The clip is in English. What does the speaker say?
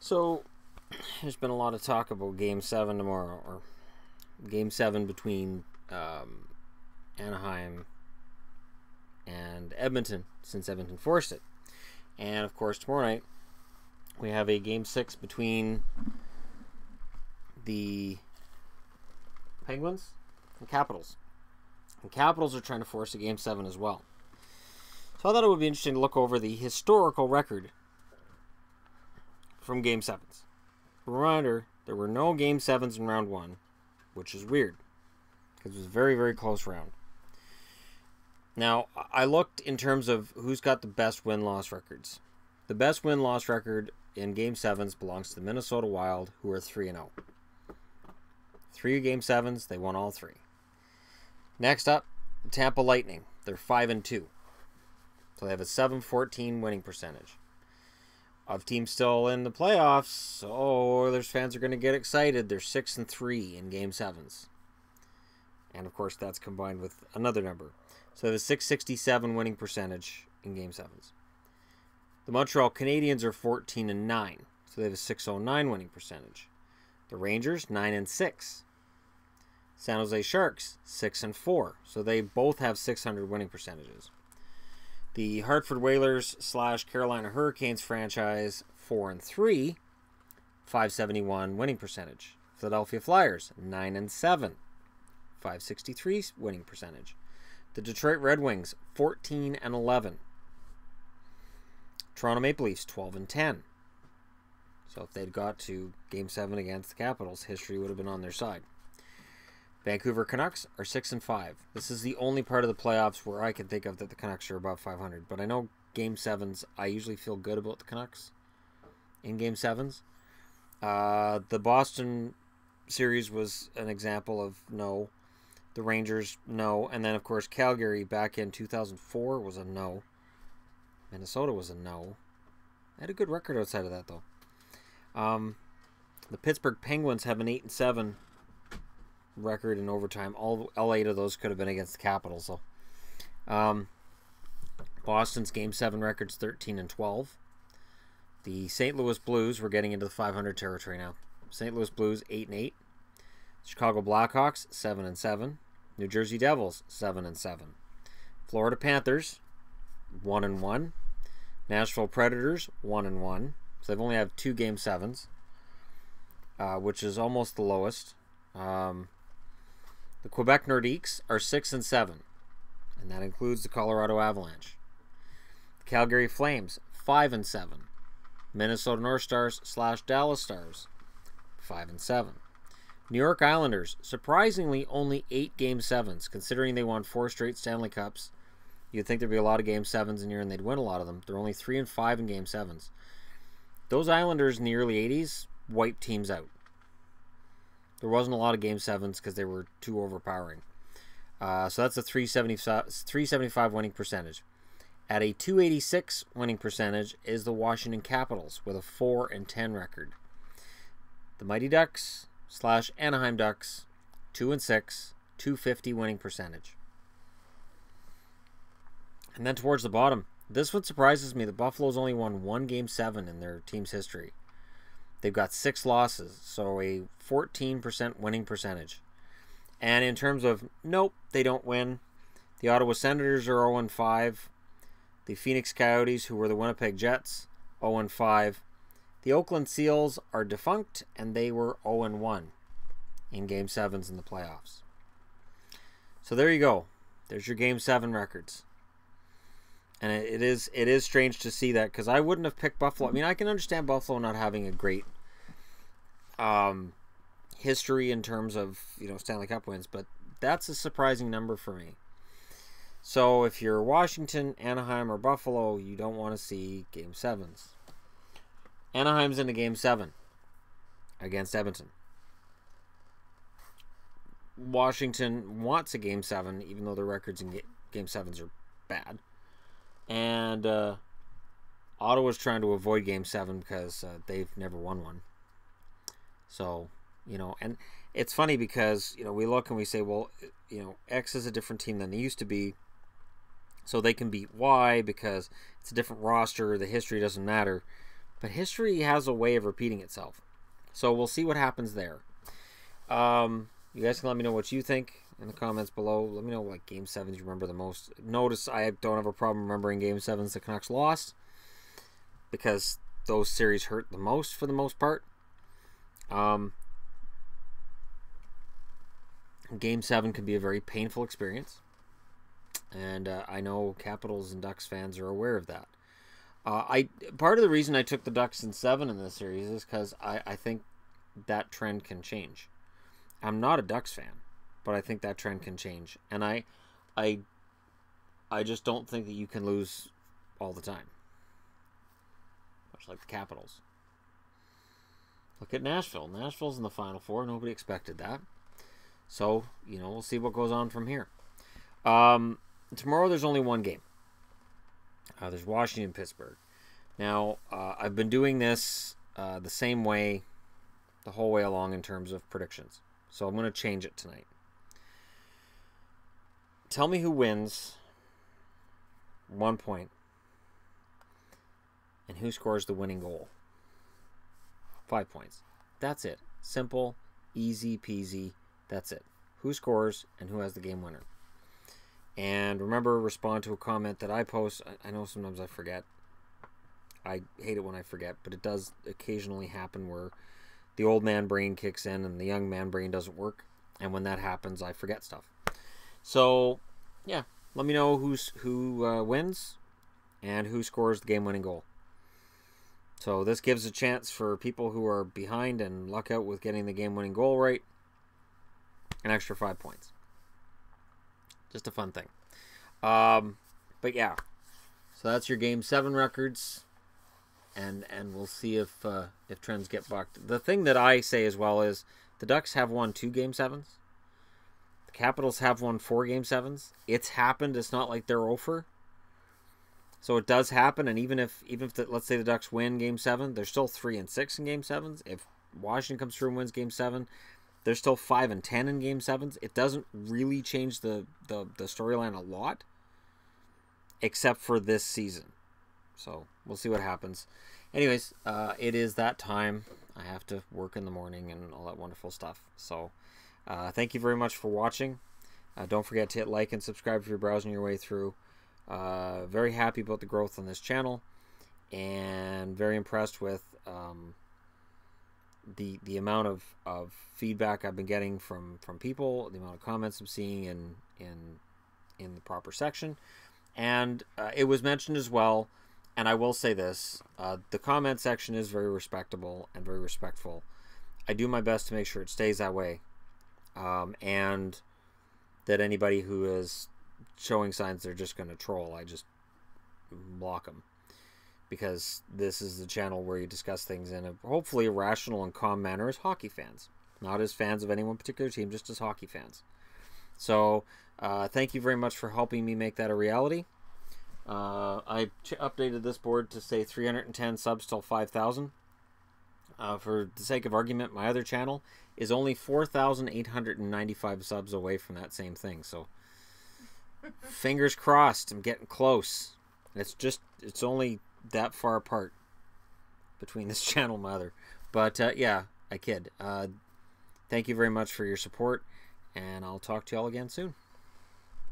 So, there's been a lot of talk about Game 7 tomorrow, or Game 7 between Anaheim and Edmonton, since Edmonton forced it. And, of course, tomorrow night, we have a Game 6 between the Penguins and Capitals. And Capitals are trying to force a Game 7 as well. So I thought it would be interesting to look over the historical record from Game 7s. Reminder, there were no Game 7s in round 1, which is weird, because it was a very, very close round. Now, I looked in terms of who's got the best win-loss records. The best win-loss record in Game 7s belongs to the Minnesota Wild, who are 3-0. 3 Game 7s, they won all 3. Next up, Tampa Lightning. They're 5-2. So they have a .714 winning percentage. Of teams still in the playoffs, so Oilers fans are going to get excited. They're 6-3 in Game 7s. And of course, that's combined with another number. So they have a .667 winning percentage in Game 7s. The Montreal Canadiens are 14-9. So they have a .609 winning percentage. The Rangers, 9-6. San Jose Sharks, 6-4. So they both have .600 winning percentages. The Hartford Whalers / Carolina Hurricanes franchise, 4-3, .571 winning percentage. Philadelphia Flyers, 9-7, .563 winning percentage. The Detroit Red Wings, 14-11. Toronto Maple Leafs, 12-10. So if they'd got to Game 7 against the Capitals, history would have been on their side. Vancouver Canucks are 6-5. This is the only part of the playoffs where I can think of that the Canucks are above 500. But I know Game 7s, I usually feel good about the Canucks in Game 7s. The Boston series was an example of no. The Rangers, no. And then, of course, Calgary back in 2004 was a no. Minnesota was a no. They had a good record outside of that, though. The Pittsburgh Penguins have an 8-7 record in overtime. All 8 of those could have been against the Capitals. So, Boston's Game 7 record's 13-12. The St. Louis Blues, we're getting into the 500 territory now. St. Louis Blues 8-8. Chicago Blackhawks 7-7. New Jersey Devils 7-7. Florida Panthers 1-1. Nashville Predators 1-1. So they've only have 2 Game 7s, which is almost the lowest. The Quebec Nordiques are 6-7, and that includes the Colorado Avalanche. The Calgary Flames 5-7. Minnesota North Stars / Dallas Stars 5-7. New York Islanders, surprisingly only 8 Game 7s, considering they won 4 straight Stanley Cups. You'd think there'd be a lot of Game 7s in here and they'd win a lot of them. They're only 3-5 in Game 7s. Those Islanders in the early 80s wiped teams out. There wasn't a lot of Game 7s because they were too overpowering. So that's a .375 winning percentage. At a .286 winning percentage is the Washington Capitals with a 4-10 record. The Mighty Ducks / Anaheim Ducks, 2-6, .250 winning percentage. And then towards the bottom, this one surprises me. The Buffalo's only won 1 Game 7 in their team's history. They've got 6 losses, so a 14% winning percentage. And in terms of, nope, they don't win. The Ottawa Senators are 0-5. The Phoenix Coyotes, who were the Winnipeg Jets, 0-5. The Oakland Seals are defunct, and they were 0-1 in Game 7s in the playoffs. So there you go. There's your Game 7 records. And it is strange to see that, because I wouldn't have picked Buffalo. I mean, I can understand Buffalo not having a great history in terms of, Stanley Cup wins, but that's a surprising number for me. So if you're Washington, Anaheim, or Buffalo, you don't want to see Game 7s. Anaheim's in a Game 7 against Edmonton. Washington wants a Game 7, even though their records in Game 7s are bad. And Ottawa's trying to avoid Game 7 because they've never won one. So, and it's funny because, we look and we say, well, X is a different team than they used to be. So they can beat Y because it's a different roster. The history doesn't matter. But history has a way of repeating itself. So we'll see what happens there. You guys can let me know what you think in the comments below. Let me know what Game 7s you remember the most. Notice I don't have a problem remembering Game 7s the Canucks lost, because those series hurt the most for the most part. Game 7 can be a very painful experience. And I know Capitals and Ducks fans are aware of that. Part of the reason I took the Ducks in 7 in this series is because I think that trend can change. I'm not a Ducks fan, but I think that trend can change. And I just don't think that you can lose all the time. Much like the Capitals. Look at Nashville. Nashville's in the Final Four. Nobody expected that. So, we'll see what goes on from here. Tomorrow there's only one game. There's Washington, Pittsburgh. Now, I've been doing this the same way the whole way along in terms of predictions. So I'm going to change it tonight. Tell me who wins 1 point and who scores the winning goal. 5 points. That's it. Simple, easy peasy. That's it. Who scores and who has the game winner. And remember, respond to a comment that I post. I know sometimes I forget. I hate it when I forget, but it does occasionally happen where the old man brain kicks in and the young man brain doesn't work. And when that happens, I forget stuff. So, yeah, let me know who wins and who scores the game-winning goal. So this gives a chance for people who are behind and luck out with getting the game-winning goal right, an extra 5 points. Just a fun thing. But yeah, so that's your Game 7 records, and we'll see if trends get bucked. The thing that I say as well is the Ducks have won 2 Game 7s. The Capitals have won 4 Game 7s. It's happened. It's not like they're over. So it does happen, and even if let's say the Ducks win Game 7, they're still 3-6 in Game 7s. If Washington comes through and wins Game 7, they're still 5-10 in Game 7s. It doesn't really change the storyline a lot, except for this season. So we'll see what happens. Anyways, it is that time. I have to work in the morning and all that wonderful stuff. So thank you very much for watching. Don't forget to hit like and subscribe if you're browsing your way through. Very happy about the growth on this channel, and very impressed with the amount of feedback I've been getting from people, the amount of comments I'm seeing in the proper section. And it was mentioned as well, and I will say this, the comment section is very respectable and very respectful. I do my best to make sure it stays that way, and that anybody who is showing signs they're just going to troll, I just block them, because this is the channel where you discuss things in a hopefully rational and calm manner as hockey fans, not as fans of any one particular team, just as hockey fans. So thank you very much for helping me make that a reality. I updated this board to say 310 subs till 5,000. For the sake of argument, my other channel is only 4,895 subs away from that same thing. So fingers crossed, I'm getting close. It's only that far apart between this channel and my other. But yeah, I kid. Thank you very much for your support, and I'll talk to y'all again soon.